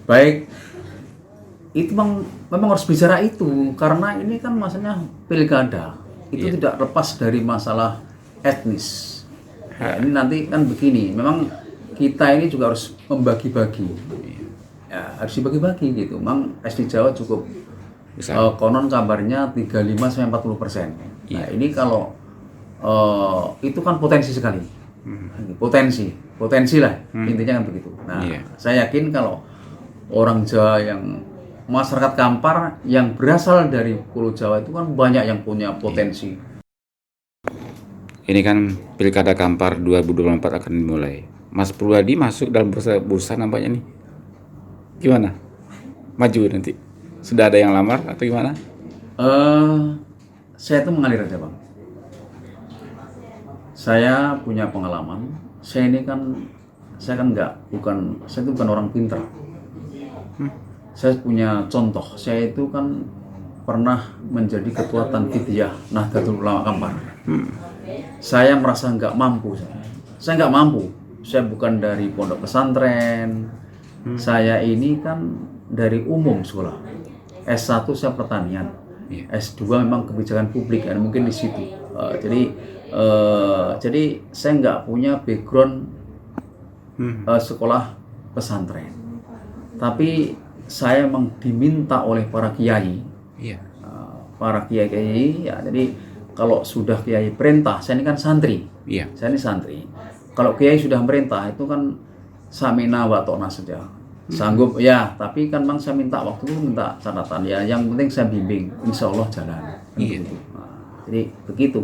Baik, itu memang harus bicara itu karena ini kan maksudnya pilkada itu Iya. tidak lepas dari masalah etnis. Ya, ini nanti kan begini, memang kita ini juga harus membagi-bagi. Ya, harus dibagi-bagi gitu. Memang SD Jawa cukup Besar. konon kabarnya 35-40%. Nah, Iya. ini kalau itu kan potensi sekali. Potensi lah intinya kan begitu. Nah, Iya. saya yakin kalau orang Jawa yang masyarakat Kampar yang berasal dari Pulau Jawa itu kan banyak yang punya potensi. Ini kan Pilkada Kampar 2024 akan dimulai. Mas Purwadi masuk dalam bursa nampaknya nih. Gimana? Maju nanti? Sudah ada yang lamar atau gimana? Saya itu mengalir aja bang. Saya punya pengalaman. Saya itu bukan orang pintar. Saya punya contoh. Saya itu kan pernah menjadi ketua Tanfidiyah Nahdlatul Ulama Kampar. Saya merasa nggak mampu. Saya nggak mampu. Saya bukan dari pondok pesantren. Saya ini kan dari umum sekolah. S1 saya pertanian. S2 memang kebijakan publik kan mungkin di situ. Jadi saya nggak punya background sekolah pesantren. Tapi saya memang diminta oleh para kiai. Iya. Para kiai ya, jadi kalau sudah kiai perintah, saya ini kan santri. Iya. Saya ini santri. Kalau kiai sudah merintah itu kan samina wa ta'na saja. Sanggup ya, tapi kan bang saya minta waktu itu minta catatan ya. Yang penting saya bimbing, insya Allah jalan. Iya. Begitu. Nah, jadi begitu.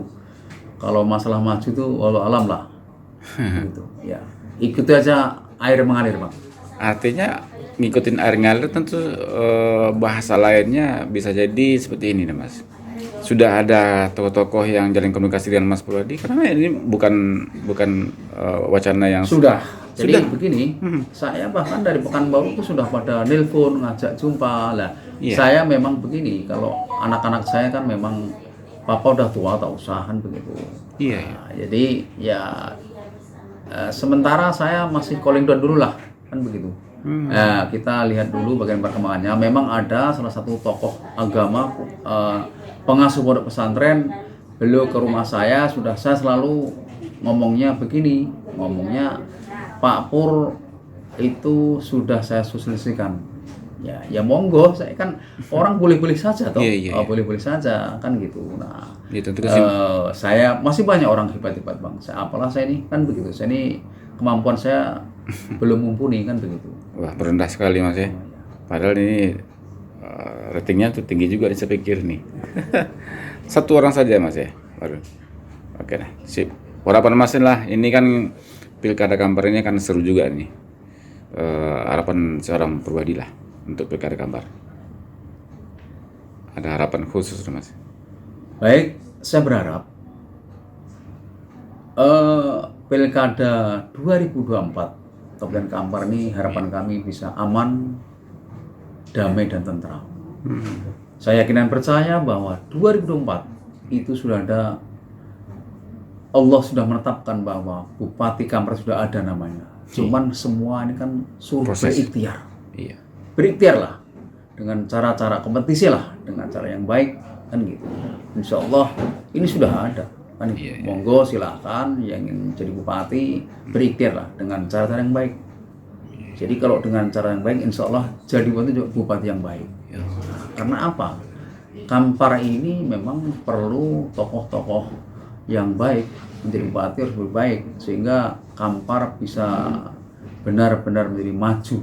Kalau masalah maju itu walau alam lah. Gitu. Ya, ikuti aja air mengalir bang. Artinya ngikutin air ngalir tentu bahasa lainnya bisa jadi seperti ini nih Mas. Sudah ada tokoh-tokoh yang jalin komunikasi dengan Mas Purwadi karena ini bukan wacana yang Sudah. Jadi Sudah. begini, saya bahkan dari Pekanbaru itu sudah pada nelpon, ngajak jumpa lah. Iya. Saya memang begini, kalau anak-anak saya kan memang papa udah tua, tak usahan begitu. Iya. Nah, jadi ya sementara saya masih calling down dulu lah, kan begitu. Nah, kita lihat dulu bagaimana perkembangannya. Memang ada salah satu tokoh agama, pengasuh pondok pesantren, beliau ke rumah saya selalu ngomongnya begini, Pak Pur itu sudah saya sosialisasikan. Ya monggo, saya kan orang boleh-boleh saja toh. Iya. Boleh-boleh saja kan gitu. Nah, Ya tentu kan saya masih banyak orang hebat-hebat bang. Apalah saya ini kan begitu. Saya ini kemampuan saya belum mumpuni kan begitu. wah merendah sekali Mas ya. Padahal ini ratingnya tuh tinggi juga nih saya pikir nih. Satu orang saja Mas ya. Waduh. Oke dah, sip. Harapan Mas lah, ini kan Pilkada Kampar ini kan seru juga nih. Harapan seorang Purwadi lah untuk Pilkada Kampar. Ada harapan khusus Mas? Baik, saya berharap Pilkada 2024 Kabupaten Kampar ini harapan kami bisa aman, damai dan tentram. Saya yakin dan percaya bahwa 2024 itu sudah ada, Allah sudah menetapkan bahwa Bupati Kampar sudah ada namanya. Cuman semua ini kan suruh Proses. berikhtiar. Iya. Berikhtiarlah dengan cara-cara kompetisi lah, dengan cara yang baik kan gitu. Insya Allah ini sudah ada kan. Iya. Monggo silahkan yang ingin jadi bupati berikhtiarlah dengan cara-cara yang baik. Jadi kalau dengan cara yang baik insya Allah jadi bupati yang baik. Karena apa? Kampar ini memang perlu tokoh-tokoh yang baik, menjadi bupati harus berbaik sehingga Kampar bisa benar-benar menjadi maju.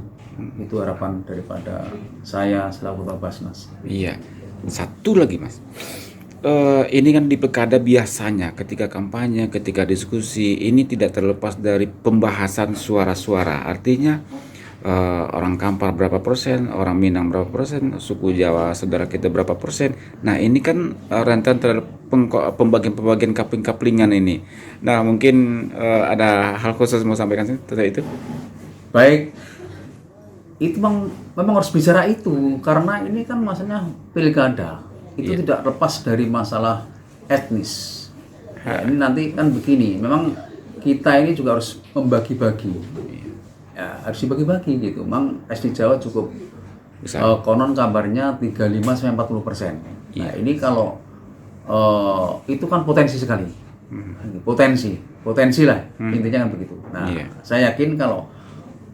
Itu harapan daripada saya selaku Ketua Basnas. Iya. Satu lagi Mas. Ini kan di pilkada biasanya ketika kampanye, ketika diskusi ini tidak terlepas dari pembahasan suara-suara. Artinya orang Kampar berapa persen, orang Minang berapa persen, suku Jawa saudara kita berapa persen. Nah ini kan rentan terhadap pembagian kapling-kaplingan ini. Nah mungkin ada hal khusus mau sampaikan tentang itu? Baik, itu memang harus bicara itu karena ini kan maksudnya pilkada itu tidak lepas dari masalah etnis. Ya, ini nanti kan begini, memang kita ini juga harus membagi-bagi. ya harus dibagi-bagi gitu. Mang SD Jawa cukup Besar. konon kabarnya 35 sampai 40%. Nah, ini kalau itu kan potensi sekali. Potensi lah intinya kan begitu. Nah, Iya. saya yakin kalau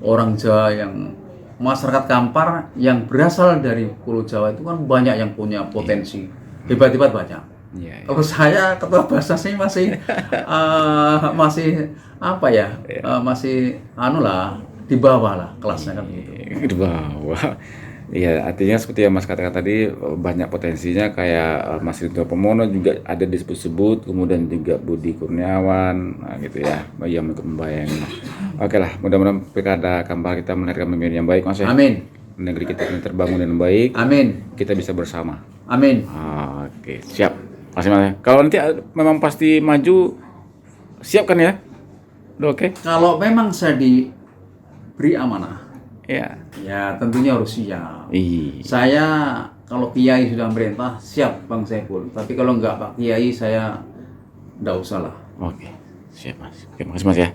orang Jawa yang masyarakat Kampar yang berasal dari Pulau Jawa itu kan banyak yang punya potensi hebat-hebat banyak. Iya. Kalau saya ketua Basnas ini masih masih apa ya, masih lah di bawah lah kelasnya kan begitu. Di bawah. Iya, artinya seperti yang Mas katakan tadi, banyak potensinya kayak Mas Ridho Pomono juga ada disebut-sebut, kemudian juga Budi Kurniawan, nah gitu ya, yang ikut membayangin. Oke lah, mudah-mudahan pilkada Kampar kita melahirkan pemimpin yang baik, Mas ya. Amin. Negeri kita ini terbangun dengan baik, Amin. kita bisa bersama. Amin. Oke, siap. Masih Mas. Kalau nanti memang pasti maju, siap kan ya? Udah oke? Kalau memang saya diberi amanah, Ya. ya tentunya harus siap. Iya. Saya kalau Kiai sudah merintah siap Bang Saiful. Tapi kalau enggak Pak Kiai saya enggak usah lah. Oke, siap Mas. Oke, makasih Mas ya.